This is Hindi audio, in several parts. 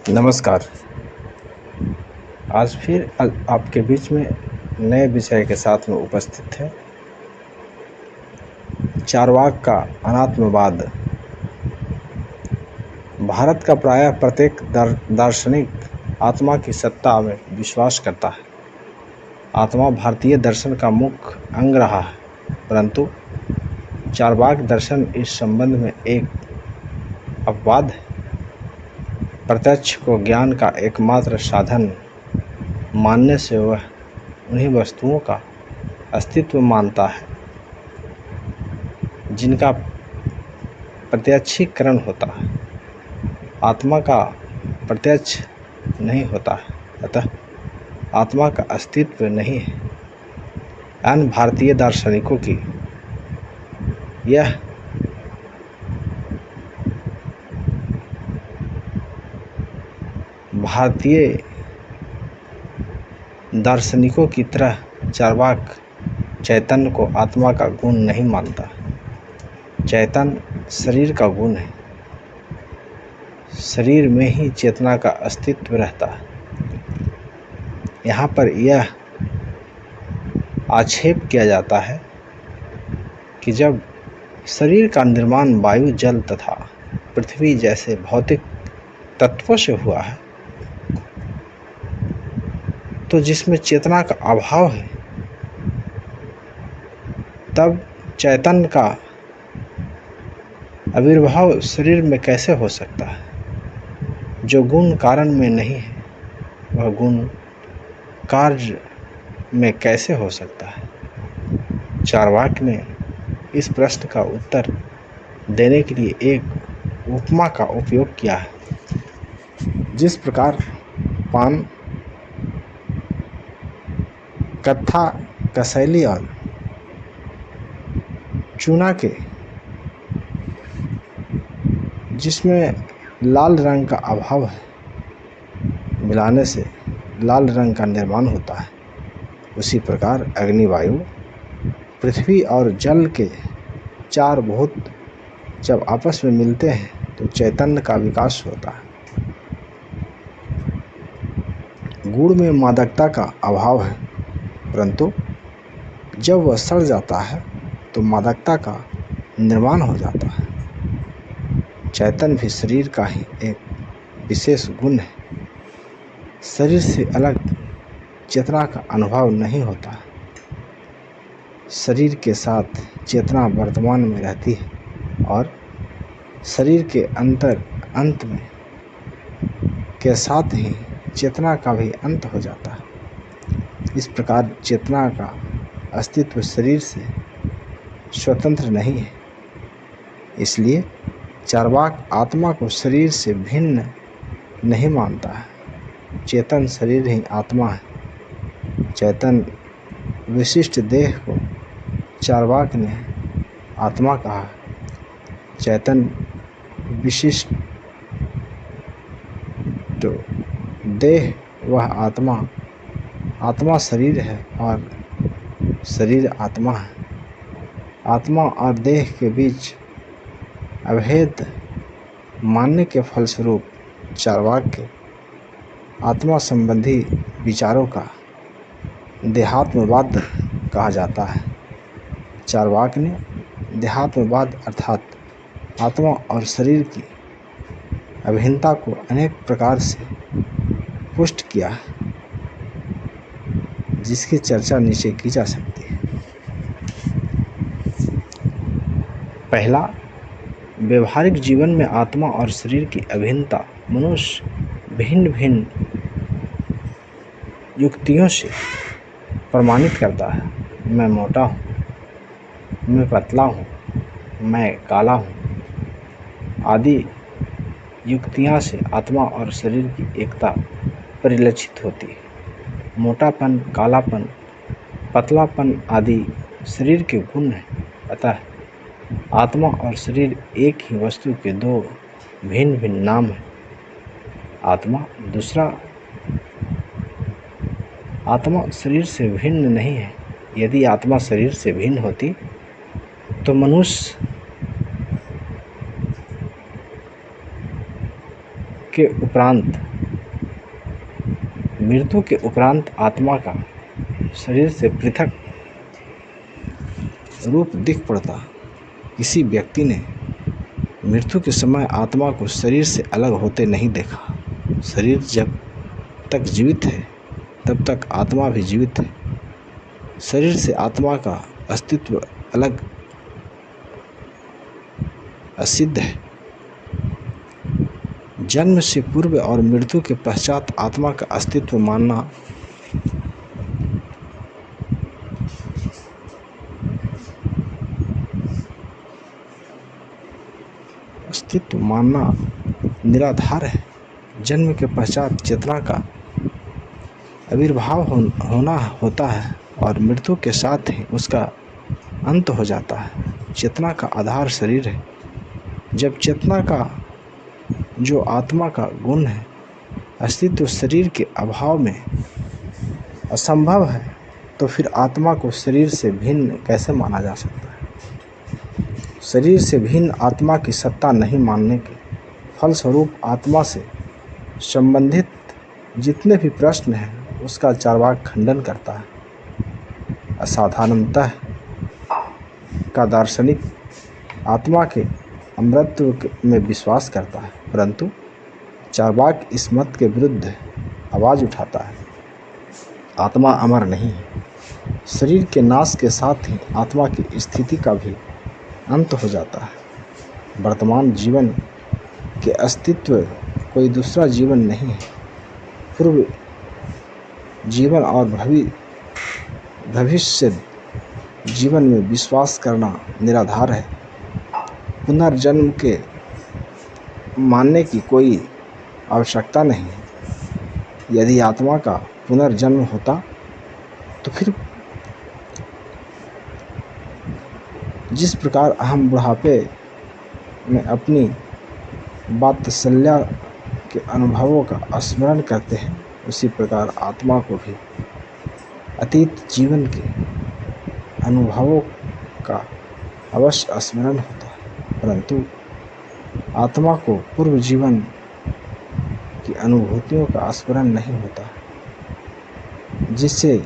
नमस्कार। आज फिर आपके बीच में नए विषय के साथ में उपस्थित है। चारवाक का अनात्मवाद। भारत का प्रायः प्रत्येक दार्शनिक आत्मा की सत्ता में विश्वास करता है। आत्मा भारतीय दर्शन का मुख्य अंग रहा है, परंतु चारवाक दर्शन इस संबंध में एक अपवाद है। प्रत्यक्ष को ज्ञान का एकमात्र साधन मानने से वह उन्हीं वस्तुओं का अस्तित्व मानता है जिनका प्रत्यक्षीकरण होता है। आत्मा का प्रत्यक्ष नहीं होता है, अतः आत्मा का अस्तित्व नहीं है। अन्य भारतीय दार्शनिकों की यह भारतीय दार्शनिकों की तरह चारवाक चैतन्य को आत्मा का गुण नहीं मानता। चैतन्य शरीर का गुण है। शरीर में ही चेतना का अस्तित्व रहता है। यहाँ पर यह आक्षेप किया जाता है कि जब शरीर का निर्माण वायु, जल तथा पृथ्वी जैसे भौतिक तत्वों से हुआ है, तो जिसमें चेतना का अभाव है, तब चैतन्य का आविर्भाव शरीर में कैसे हो सकता है? जो गुण कारण में नहीं है, वह गुण कार्य में कैसे हो सकता है? चारवाक ने इस प्रश्न का उत्तर देने के लिए एक उपमा का उपयोग किया है। जिस प्रकार पान, कत्था, कसैली और चूना के जिसमें लाल रंग का अभाव है, मिलाने से लाल रंग का निर्माण होता है, उसी प्रकार अग्नि, वायु, पृथ्वी और जल के चार भूत जब आपस में मिलते हैं तो चैतन्य का विकास होता है। गुड़ में मादकता का अभाव है, परंतु जब वह सड़ जाता है तो मादकता का निर्माण हो जाता है। चैतन्य भी शरीर का ही एक विशेष गुण है। शरीर से अलग चेतना का अनुभव नहीं होता। शरीर के साथ चेतना वर्तमान में रहती है और शरीर के अंत में के साथ ही चेतना का भी अंत हो जाता है। इस प्रकार चेतना का अस्तित्व शरीर से स्वतंत्र नहीं है। इसलिए चारवाक आत्मा को शरीर से भिन्न नहीं मानता है। चेतन शरीर ही आत्मा है। चेतन विशिष्ट देह को चारवाक ने आत्मा कहा। चेतन विशिष्ट देह वह आत्मा शरीर है और शरीर आत्मा है। आत्मा और देह के बीच अभेद मानने के फलस्वरूप चारवाक के आत्मा संबंधी विचारों का देहात्मवाद कहा जाता है। चारवाक ने देहात्मवाद अर्थात आत्मा और शरीर की अभिन्नता को अनेक प्रकार से पुष्ट किया है, जिसकी चर्चा नीचे की जा सकती है। पहला, व्यवहारिक जीवन में आत्मा और शरीर की अभिन्नता मनुष्य भिन्न भिन्न युक्तियों से प्रमाणित करता है। मैं मोटा हूँ, मैं पतला हूँ, मैं काला हूँ आदि युक्तियाँ से आत्मा और शरीर की एकता परिलक्षित होती है। मोटापन, कालापन, पतलापन आदि शरीर के गुण हैं। अतः आत्मा और शरीर एक ही वस्तु के दो भिन्न भिन्न नाम हैं। आत्मा शरीर से भिन्न नहीं है। यदि आत्मा शरीर से भिन्न होती तो मनुष्य के उपरांत मृत्यु के उपरांत आत्मा का शरीर से पृथक रूप दिख पड़ता। किसी व्यक्ति ने मृत्यु के समय आत्मा को शरीर से अलग होते नहीं देखा। शरीर जब तक जीवित है तब तक आत्मा भी जीवित है। शरीर से आत्मा का अस्तित्व अलग असिद्ध है। जन्म से पूर्व और मृत्यु के पश्चात आत्मा का अस्तित्व मानना निराधार है। जन्म के पश्चात चेतना का आविर्भाव होना होता है और मृत्यु के साथ ही उसका अंत हो जाता है। चेतना का आधार शरीर है। जब चेतना का जो आत्मा का गुण है अस्तित्व शरीर के अभाव में असंभव है, तो फिर आत्मा को शरीर से भिन्न कैसे माना जा सकता है। शरीर से भिन्न आत्मा की सत्ता नहीं मानने के फलस्वरूप आत्मा से संबंधित जितने भी प्रश्न हैं उसका चार्वाक खंडन करता है। असाधारणतः का दार्शनिक आत्मा के अमरत्व में विश्वास करता है, परंतु चार्वाक इस मत के विरुद्ध आवाज़ उठाता है। आत्मा अमर नहीं है। शरीर के नाश के साथ ही आत्मा की स्थिति का भी अंत हो जाता है। वर्तमान जीवन के अस्तित्व कोई दूसरा जीवन नहीं है। पूर्व जीवन और भविष्य जीवन में विश्वास करना निराधार है। पुनर्जन्म के मानने की कोई आवश्यकता नहीं है। यदि आत्मा का पुनर्जन्म होता तो फिर जिस प्रकार हम बुढ़ापे में अपनी वात्सल्य के अनुभवों का स्मरण करते हैं, उसी प्रकार आत्मा को भी अतीत जीवन के अनुभवों का अवश्य स्मरण होता है, परंतु आत्मा को पूर्व जीवन की अनुभूतियों का स्मरण नहीं होता, जिससे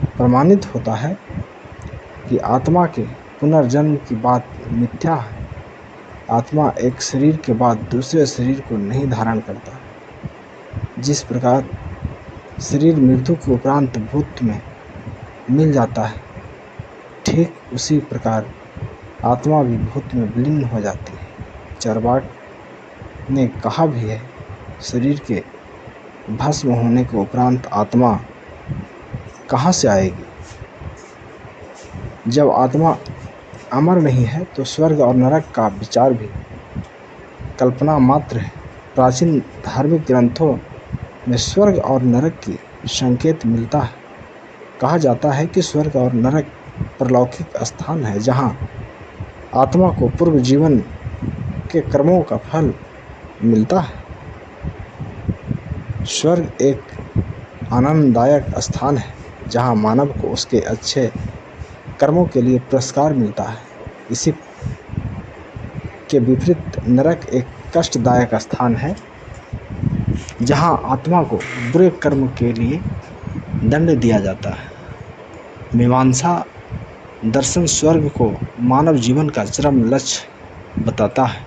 प्रमाणित होता है कि आत्मा के पुनर्जन्म की बात मिथ्या है। आत्मा एक शरीर के बाद दूसरे शरीर को नहीं धारण करता। जिस प्रकार शरीर मृत्यु के उपरांत भूत में मिल जाता है, ठीक उसी प्रकार आत्मा भी भूत में विलीन हो जाती है। चार्वाक ने कहा भी है, शरीर के भस्म होने के उपरांत आत्मा कहाँ से आएगी। जब आत्मा अमर नहीं है तो स्वर्ग और नरक का विचार भी कल्पना मात्र है। प्राचीन धार्मिक ग्रंथों में स्वर्ग और नरक की संकेत मिलता है। कहा जाता है कि स्वर्ग और नरक परलौकिक स्थान है जहाँ आत्मा को पूर्व जीवन के कर्मों का फल मिलता है। स्वर्ग एक आनंददायक स्थान है जहाँ मानव को उसके अच्छे कर्मों के लिए पुरस्कार मिलता है। इसी के विपरीत नरक एक कष्टदायक स्थान है जहाँ आत्मा को बुरे कर्म के लिए दंड दिया जाता है। मीमांसा दर्शन स्वर्ग को मानव जीवन का चरम लक्ष्य बताता है।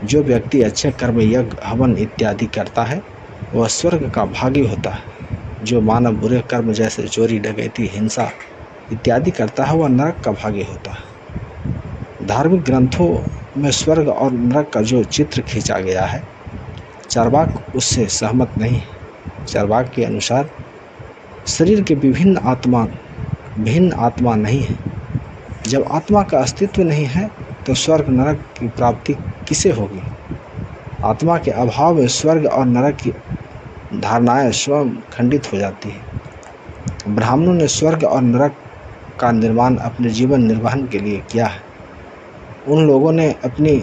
जो व्यक्ति अच्छे कर्म यज्ञ हवन इत्यादि करता है वह स्वर्ग का भागी होता है। जो मानव बुरे कर्म जैसे चोरी डकैती हिंसा इत्यादि करता है वह नरक का भागी होता है। धार्मिक ग्रंथों में स्वर्ग और नरक का जो चित्र खींचा गया है, चार्वाक उससे सहमत नहीं है। चार्वाक के अनुसार शरीर के भिन्न आत्मा नहीं है। जब आत्मा का अस्तित्व नहीं है तो स्वर्ग नरक की प्राप्ति किसे होगी। आत्मा के अभाव में स्वर्ग और नरक की धारणाएं स्वयं खंडित हो जाती है। ब्राह्मणों ने स्वर्ग और नरक का निर्माण अपने जीवन निर्वहन के लिए किया है। उन लोगों ने अपनी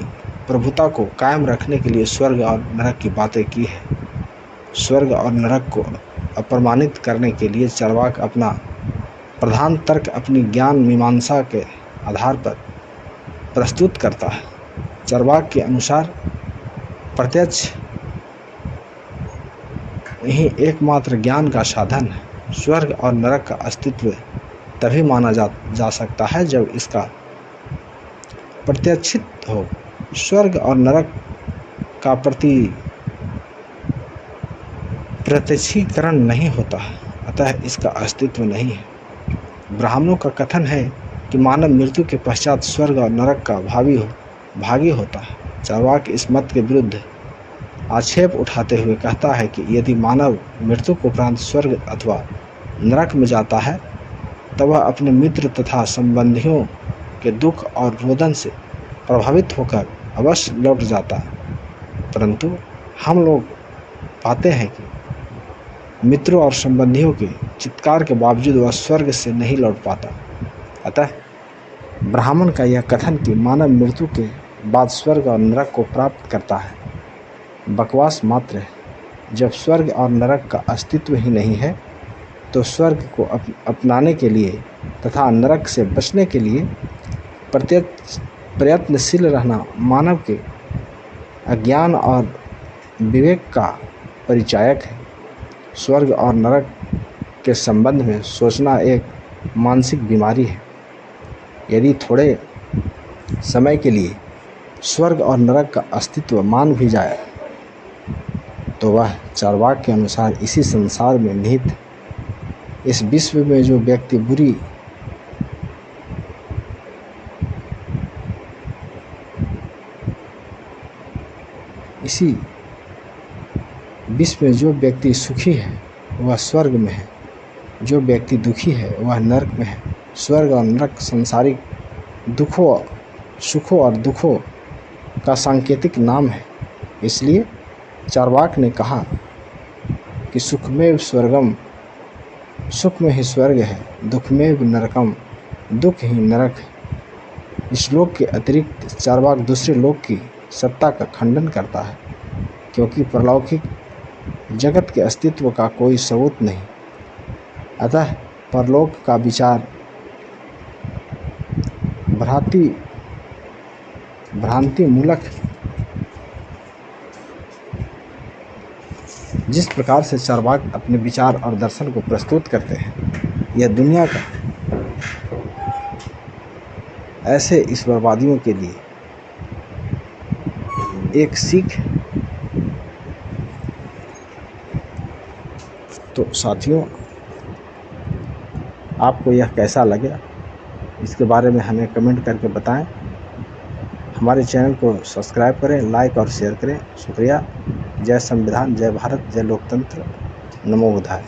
प्रभुता को कायम रखने के लिए स्वर्ग और नरक की बातें की है। स्वर्ग और नरक को अप्रमाणित करने के लिए चार्वाक अपना प्रधान तर्क अपनी ज्ञान मीमांसा के आधार पर प्रस्तुत करता है। चार्वाक के अनुसार प्रत्यक्ष ही एकमात्र ज्ञान का साधन है। स्वर्ग और नरक का अस्तित्व तभी माना जा सकता है जब इसका प्रत्यक्षित हो। स्वर्ग और नरक का प्रत्यक्षीकरण नहीं होता, अतः इसका अस्तित्व नहीं है। ब्राह्मणों का कथन है कि मानव मृत्यु के पश्चात स्वर्ग और नरक का भागी होता है। चार्वाक इस मत के विरुद्ध आक्षेप उठाते हुए कहता है कि यदि मानव मृत्यु के उपरांत स्वर्ग अथवा नरक में जाता है तब वह अपने मित्र तथा संबंधियों के दुख और रोदन से प्रभावित होकर अवश्य लौट जाता है, परंतु हम लोग पाते हैं कि मित्रों और संबंधियों के चित्कार के बावजूद वह स्वर्ग से नहीं लौट पाता। अतः ब्राह्मण का यह कथन कि मानव मृत्यु के बाद स्वर्ग और नरक को प्राप्त करता है बकवास मात्र है। जब स्वर्ग और नरक का अस्तित्व ही नहीं है तो स्वर्ग को अपनाने के लिए तथा नरक से बचने के लिए प्रयत्नशील रहना मानव के अज्ञान और विवेक का परिचायक है। स्वर्ग और नरक के संबंध में सोचना एक मानसिक बीमारी है। यदि थोड़े समय के लिए स्वर्ग और नरक का अस्तित्व मान भी जाए तो वह चार्वाक के अनुसार इसी संसार में निहित इस विश्व में जो व्यक्ति सुखी है वह स्वर्ग में है, जो व्यक्ति दुखी है वह नरक में है। स्वर्ग और नरक सांसारिक सुखों और दुखों का सांकेतिक नाम है। इसलिए चार्वाक ने कहा कि सुख में ही स्वर्ग है, दुख में नरकम, दुख ही नरक है। इस लोक के अतिरिक्त चार्वाक दूसरे लोक की सत्ता का खंडन करता है, क्योंकि परलौकिक जगत के अस्तित्व का कोई सबूत नहीं। अतः परलोक का विचार भ्रांति मूलक है। जिस प्रकार से चार्वाक अपने विचार और दर्शन को प्रस्तुत करते हैं, यह दुनिया का ऐसे ईश्वरवादियों के लिए एक सीख है। तो साथियों, आपको यह कैसा लगे इसके बारे में हमें कमेंट करके बताएं। हमारे चैनल को सब्सक्राइब करें, लाइक और शेयर करें। शुक्रिया। जय संविधान, जय भारत, जय लोकतंत्र, नमो बुद्धाय।